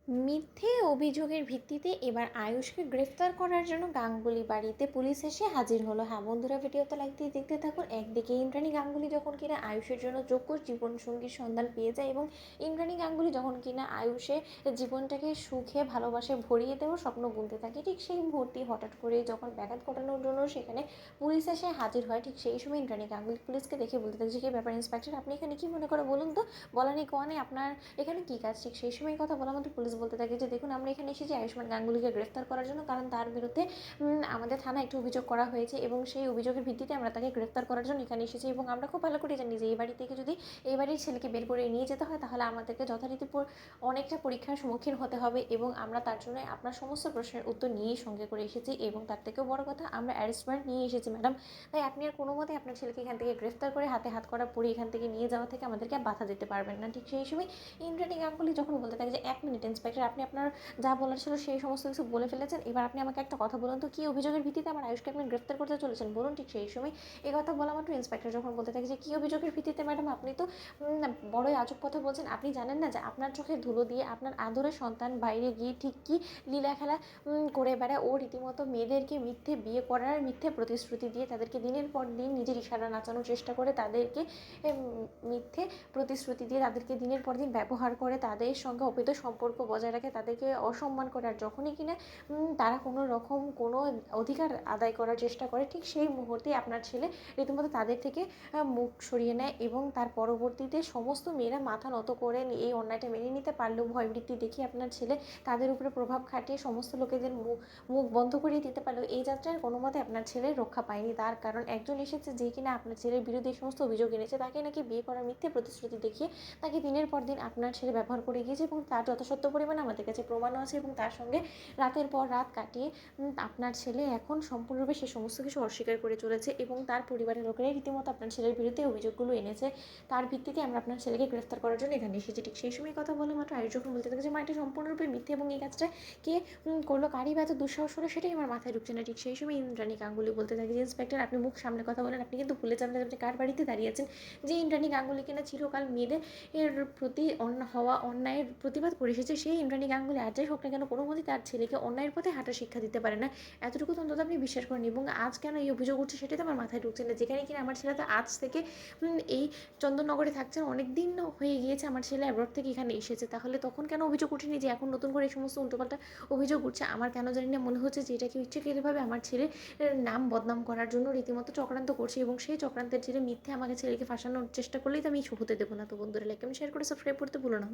মিথ্যে অভিযোগের ভিত্তিতে এবার আয়ুষকে গ্রেফতার করার জন্য গাঙ্গুলি বাড়িতে পুলিশ এসে হাজির হলো। হ্যাঁ বন্ধুরা, ভিডিওতে লাইক দিয়ে দেখতে থাকুন। একদিকে ইন্দ্রাণী গাঙ্গুলি যখন কিনা আয়ুষের জন্য যোগ্য জীবনসঙ্গীর সন্ধান পেয়ে যায় এবং ইন্দ্রাণী গাঙ্গুলি যখন কিনা আয়ুষের জীবনটাকে সুখে ভালোবাসে ভরিয়ে দেওয়ার স্বপ্ন বুনতে থাকে, ঠিক সেই মুহূর্তে হঠাৎ করে যখন ব্যাঘাত ঘটানোর জন্য সেখানে পুলিশ এসে হাজির হয়, ঠিক সেই সময় ইন্দ্রাণী গাঙ্গুলি পুলিশকে দেখে বলতে থাকে যে কী ব্যাপার ইন্সপেক্টর, আপনি এখানে কী মনে করে বলুন তো, বলা নেই কোয়া নেই, আপনার এখানে কী কাজ। ঠিক সেই সময় কথা বলা মাত্র পুলিশ বলতে থাকে যে দেখুন, আমরা এখানে এসেছি আয়ুষ্মান গাঙ্গুলিকে গ্রেফতার করার জন্য, কারণ তার বিরুদ্ধে আমাদের থানায় একটি অভিযোগ করা হয়েছে এবং সেই অভিযোগের ভিত্তিতে আমরা তাকে গ্রেফতার করার জন্য এখানে এসেছি। এবং আমরা খুব ভালো করে জানি যে এই বাড়ি থেকে যদি এই বাড়ির ছেলেকে বের করে নিয়ে যেতে হয় তাহলে আমাদেরকে যথারীতি অনেকটা পরীক্ষার সম্মুখীন হতে হবে এবং আমরা তার জন্য আপনার সমস্ত প্রশ্নের উত্তর নিয়েই সঙ্গে করে এসেছি এবং তার থেকেও বড় কথা আমরা অ্যারেস্ট ওয়ারেন্ট নিয়ে এসেছি ম্যাডাম। তাই আপনি আর কোনো মতে আপনার ছেলেকে এখান থেকে গ্রেফতার করে হাতে হাত করা পরে এখান থেকে নিয়ে যাওয়া থেকে আমাদেরকে বাধা দিতে পারবেন না। ঠিক সেই সময় ইন্দ্রাণী গাঙ্গুলি যখন বলতে থাকে যে এক মিনিট ইন্সপেক্টর, আপনি আপনার যা বলার ছিল সেই সমস্ত কিছু বলে ফেলেছেন, এবার আপনি আমাকে একটা কথা বলুন তো, কী অভিযোগের ভিত্তিতে আমার আয়ুষকে আপনি গ্রেফতার করতে চলেছেন বলুন। ঠিক সেই সময় এই কথা বলা মাত্র ইন্সপেক্টর যখন বলতে থাকে যে কী অভিযোগের ভিত্তিতে ম্যাডাম, আপনি তো বড়ই আজব কথা বলছেন, আপনি জানেন না যে আপনার চোখে ধুলো দিয়ে আপনার আদরের সন্তান বাইরে গিয়ে ঠিক কী লীলা খেলা করে বেড়ায়। ও রীতিমতো মেয়েদেরকে মিথ্যে বিয়ে করার মিথ্যে প্রতিশ্রুতি দিয়ে তাদেরকে দিনের পর দিন নিজের ইশারা নাচানোর চেষ্টা করে, তাদেরকে মিথ্যে প্রতিশ্রুতি দিয়ে তাদেরকে দিনের পর দিন ব্যবহার করে, তাদের সঙ্গে অবৈধ সম্পর্ক বজায় রাখে, তাদেরকে অসম্মান করে। আর যখনই কিনা তারা কোনো রকম কোনো অধিকার আদায় করার চেষ্টা করে, ঠিক সেই মুহূর্তে আপনার ছেলে রীতিমতো তাদের থেকে মুখ সরিয়ে নেয় এবং তার পরবর্তীতে সমস্ত মেয়েরা মাথা নত করে এই অন্যায়টা মেনে নিতে পারলেও ভয়বৃত্তি দেখিয়ে আপনার ছেলে তাদের উপরে প্রভাব খাটিয়ে সমস্ত লোকেদের মুখ বন্ধ করিয়ে দিতে পারলেও এই যাত্রায় কোনো মতে আপনার ছেলের রক্ষা পায়নি। তার কারণ একজন এসেছে যে কিনা আপনার ছেলের বিরুদ্ধে এই সমস্ত অভিযোগ এনেছে, তাকে নাকি বিয়ে করার মিথ্যে প্রতিশ্রুতি দেখিয়ে তাকে দিনের পর দিন আপনার ছেলে ব্যবহার করে গিয়েছে এবং তার যথাসত্য পরিমাণে আমাদের কাছে প্রমাণও আছে এবং তার সঙ্গে রাতের পর রাত কাটিয়ে আপনার ছেলে এখন সম্পূর্ণরূপে সে সমস্ত কিছু অস্বীকার করে চলেছে এবং তার পরিবারের লোকেরাই রীতিমতো আপনার ছেলের বিরুদ্ধে অভিযোগগুলো এনেছে। তার ভিত্তিতে আমরা আপনার ছেলেকে গ্রেফতার করার জন্য এখানে এসেছি। ঠিক সেই সময় কথা বলে মাত্র আয়ুষ যখন বলতে থাকে যে মা, এটা সম্পূর্ণরূপে মিথ্যে এবং এই কাজটা কে করলো, কারই বা এত দুঃসাহস হলো, সেটাই আমার মাথায় ঢুকছে না। ঠিক সেই সময় ইন্দ্রাণী গাঙ্গুলি বলতে থাকে যে ইন্সপেক্টর, আপনি মুখ সামনে কথা বলেন, আপনি কিন্তু ভুলে যাবেন আপনি কার বাড়িতে দাঁড়িয়ে আছেন। যে ইন্দ্রাণী গাঙ্গুলি কিনা চিরকাল মেয়েদের এর প্রতি হওয়া অন্যায়ের প্রতিবাদ করে এসেছে, সেই ইন্দ্রাণী গাঙ্গুলি আর যাই হোক না কেন কোনো মতেই তার ছেলেকে অন্যায়ের পথে হাঁটার শিক্ষা দিতে পারে না। এতটুকু তো অন্তত আপনি বিশ্বাস করেন। এবং আজ কেন এই অভিযোগ উঠছে সেটাই তো আমার মাথায় ঢুকছে না, যেখানে কিনা আমার ছেলে তো আজ থেকে এই চন্দননগরে থাকছেন, অনেক দিন হয়ে গিয়েছে আমার ছেলে অ্যাব্রড থেকে এখানে এসেছে, তাহলে তখন কেন অভিযোগ উঠেনি যে এখন নতুন করে এই সমস্ত উল্টোপাল্টা অভিযোগ উঠছে। আমার কেন জানি না মনে হচ্ছে যে এটা কেউ ইচ্ছাকৃতভাবে আমার ছেলের নাম বদনাম করার জন্য রীতিমতো চক্রান্ত করছে এবং সেই চক্রান্তের জেরে মিথ্যে আমাকে ছেলেকে ফাঁসানোর চেষ্টা করলেই তো আমি হতে দেবো না। তো বন্ধুরা, লাইক কমেন্ট শেয়ার করে সাবস্ক্রাইব করতে ভুলো না।